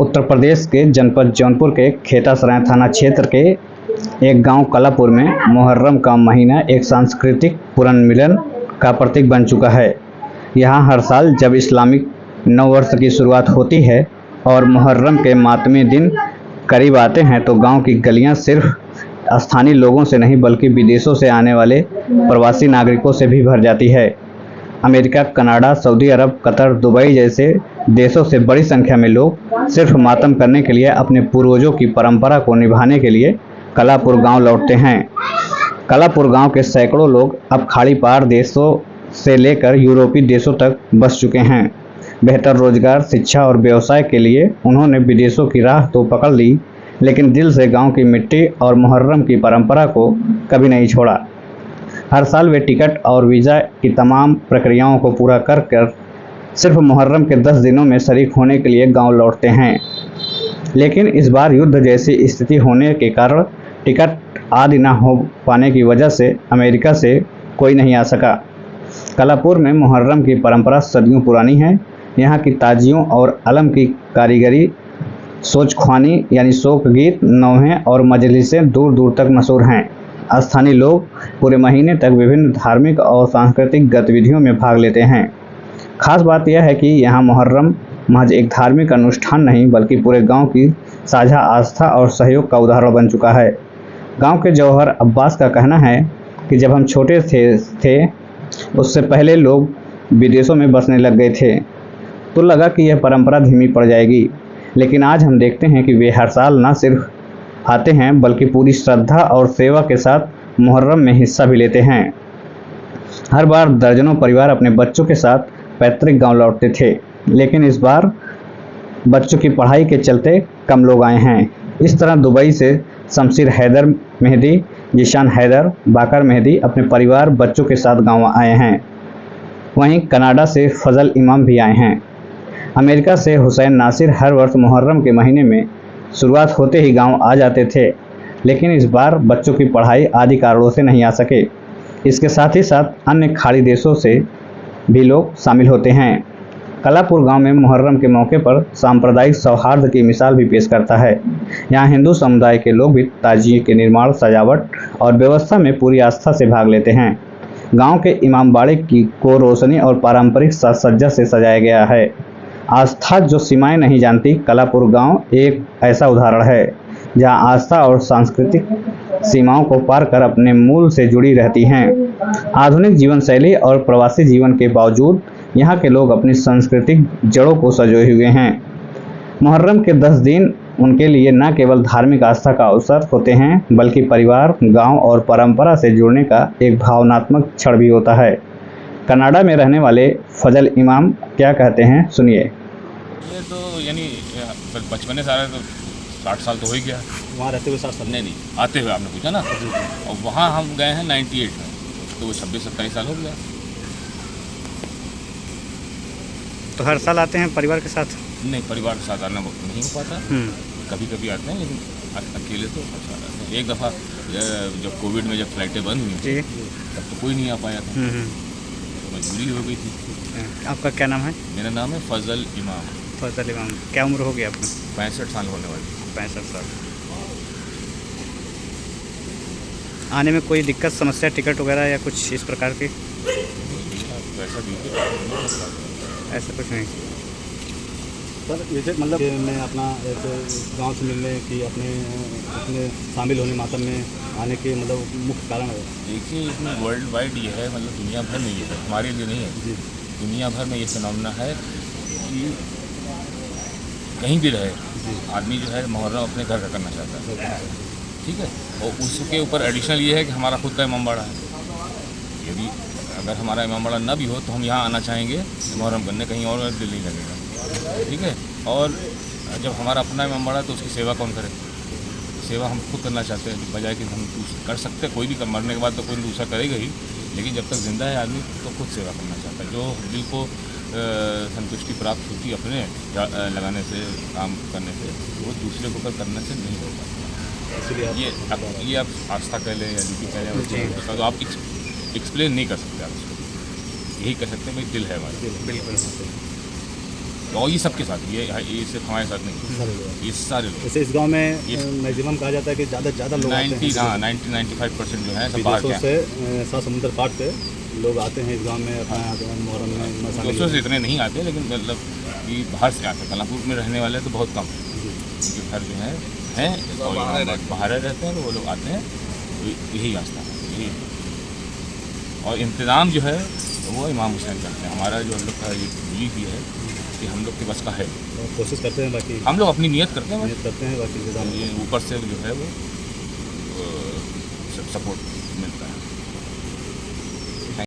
उत्तर प्रदेश के जनपद जौनपुर के खेतासराय थाना क्षेत्र के एक गांव कलापुर में मुहर्रम का महीना एक सांस्कृतिक पुनर्मिलन का प्रतीक बन चुका है। यहां हर साल जब इस्लामिक नव वर्ष की शुरुआत होती है और मुहर्रम के मातमी दिन करीब आते हैं तो गांव की गलियां सिर्फ स्थानीय लोगों से नहीं बल्कि विदेशों से आने वाले प्रवासी नागरिकों से भी भर जाती है। अमेरिका, कनाडा, सऊदी अरब, कतर, दुबई जैसे देशों से बड़ी संख्या में लोग सिर्फ मातम करने के लिए अपने पूर्वजों की परंपरा को निभाने के लिए कलापुर गांव लौटते हैं। कलापुर गांव के सैकड़ों लोग अब खाड़ी पार देशों से लेकर यूरोपीय देशों तक बस चुके हैं। बेहतर रोजगार, शिक्षा और व्यवसाय के लिए उन्होंने विदेशों की राह तो पकड़ ली, लेकिन दिल से गांव की मिट्टी और मुहर्रम की परंपरा को कभी नहीं छोड़ा। हर साल वे टिकट और वीज़ा की तमाम प्रक्रियाओं को पूरा कर सिर्फ मुहर्रम के 10 दिनों में शरीक होने के लिए गांव लौटते हैं। लेकिन इस बार युद्ध जैसी स्थिति होने के कारण टिकट आदि न हो पाने की वजह से अमेरिका से कोई नहीं आ सका। कलापुर में मुहर्रम की परंपरा सदियों पुरानी है। यहाँ की ताजियों और अलम की कारीगरी, सोचख्वानी यानी शोक गीत, नौहें और मजलिसें दूर दूर तक मशहूर हैं। स्थानीय लोग पूरे महीने तक विभिन्न धार्मिक और सांस्कृतिक गतिविधियों में भाग लेते हैं। खास बात यह है कि यहाँ मुहर्रम महज एक धार्मिक अनुष्ठान नहीं बल्कि पूरे गांव की साझा आस्था और सहयोग का उदाहरण बन चुका है। गांव के जौहर अब्बास का कहना है कि जब हम छोटे थे उससे पहले लोग विदेशों में बसने लग गए थे तो लगा कि यह परंपरा धीमी पड़ जाएगी, लेकिन आज हम देखते हैं कि वे हर साल न सिर्फ आते हैं बल्कि पूरी श्रद्धा और सेवा के साथ मुहर्रम में हिस्सा भी लेते हैं। हर बार दर्जनों परिवार अपने बच्चों के साथ पैतृक गांव लौटते थे, लेकिन इस बार बच्चों की पढ़ाई के चलते कम लोग आए हैं। इस तरह दुबई से शमशीर हैदर मेहदी, जीशान हैदर, बाकर मेहदी अपने परिवार बच्चों के साथ गांव आए हैं। वहीं कनाडा से फजल इमाम भी आए हैं। अमेरिका से हुसैन नासिर हर वर्ष मुहर्रम के महीने में शुरुआत होते ही गांव आ जाते थे, लेकिन इस बार बच्चों की पढ़ाई आदि कारणों से नहीं आ सके। इसके साथ ही साथ अन्य खाड़ी देशों से भी लोग शामिल होते हैं। कलापुर गांव में मुहर्रम के मौके पर सांप्रदायिक सौहार्द की मिसाल भी पेश करता है। यहाँ हिंदू समुदाय के लोग भी ताजिए के निर्माण, सजावट और व्यवस्था में पूरी आस्था से भाग लेते हैं। गांव के इमामबाड़े को रोशनी और पारंपरिक साज सज्जा से सजाया गया है। आस्था जो सीमाएं नहीं जानती, कलापुर गांव एक ऐसा उदाहरण है जहां आस्था और सांस्कृतिक सीमाओं को पार कर अपने मूल से जुड़ी रहती हैं। आधुनिक जीवन शैली और प्रवासी जीवन के बावजूद यहाँ के लोग अपनी सांस्कृतिक जड़ों को संजोए हुए हैं। मुहर्रम के 10 दिन उनके लिए न केवल धार्मिक आस्था का अवसर होते हैं बल्कि परिवार, गांव और परंपरा से जुड़ने का एक भावनात्मक क्षण भी होता है। कनाडा में रहने वाले फजल इमाम क्या कहते हैं, सुनिए। ये तो यानी बचपन से आ रहे तो 60 साल तो हो ही गया। वहाँ रहते हुए 7 साल? नहीं, आते हुए आपने पूछा ना। और वहाँ हम गए हैं 98 में, तो वो 26-27 साल हो गया। तो हर साल आते हैं परिवार के साथ? नहीं, परिवार के साथ आना नहीं हो पाता। कभी कभी आते हैं, लेकिन अकेले तो हर साल आते हैं। एक दफ़ा जब कोविड में जब फ्लाइटें बंद हुई थी तब तो कोई नहीं आ पाया था, मजबूरी हो गई थी। आपका क्या नाम है? मेरा नाम है फजल इमाम। फजल इमाम। क्या उम्र हो गई आपकी? 65 साल होने वाली। 65 साल। आने में कोई दिक्कत, समस्या, टिकट वगैरह या कुछ इस प्रकार की? ऐसा कुछ नहीं सर। जैसे मतलब मैं अपना ऐसे गांव से मिलने की अपने शामिल होने मातम में आने के मतलब मुख्य कारण है। देखिए, इसमें वर्ल्ड वाइड ये है, मतलब दुनिया भर में ये है, हमारे लिए नहीं है जी। दुनिया भर में ये फिनोमेना है कि कहीं भी रहे आदमी जो है मुहर्रम अपने घर का करना चाहता है, ठीक है। और उसके ऊपर एडिशनल ये है कि हमारा खुद का इमामबाड़ा है। यदि अगर हमारा इमामबाड़ा ना भी हो तो हम यहाँ आना चाहेंगे मुहर्रम करने, कहीं और दिल नहीं लगेगा, ठीक है। और जब हमारा अपना इमामबाड़ा तो उसकी सेवा कौन करे? सेवा हम खुद करना चाहते हैं, बजाय कि हम कर सकते हैं। कोई भी मरने के बाद तो कोई दूसरा करेगा ही, लेकिन जब तक जिंदा है आदमी तो खुद सेवा करना चाहता है। जो दिल को संतुष्टि प्राप्त होती अपने लगाने से, काम करने से, वो दूसरे को करने से नहीं होता। इसलिए ये आप आस्था कह लें या ड्यूटी कह लें, उसका तो आप एक्सप्लेन नहीं कर सकते। आप उसको यही कह सकते हैं भाई दिल है हमारा। बिल्कुल। और ये सबके साथ, ये सिर्फ हमारे साथ नहीं, सारे लोग। ये सारे लोग जैसे इस गांव में ये- मैक्सिमम कहा जाता है कि ज़्यादा लोग आते हैं 90-95% जो है सब बाहर विदेशों के हैं। से, सात समुद्र पार से लोग आते हैं इस गांव में अपना मुहर्रम में शामिल दोस्तों से इतने नहीं आते, लेकिन मतलब कि बाहर से आते हैं। कलापुर में रहने वाले तो बहुत कम हैं, उनके घर जो हैं और बाहर रहते हैं, तो वो लोग आते हैं। तो यही रास्ता है, यही। और इंतज़ाम जो है वो इमाम हुसैन करते हैं। हमारा जो हम लोग का ये बिलीफ ये है कि हम लोग के बस का है, और कोशिश करते हैं, बाकी हम लोग अपनी नियत करते हैं, मेहनत करते हैं, बाकी इंतजाम ये ऊपर से जो है वो सपोर्ट मिलता है।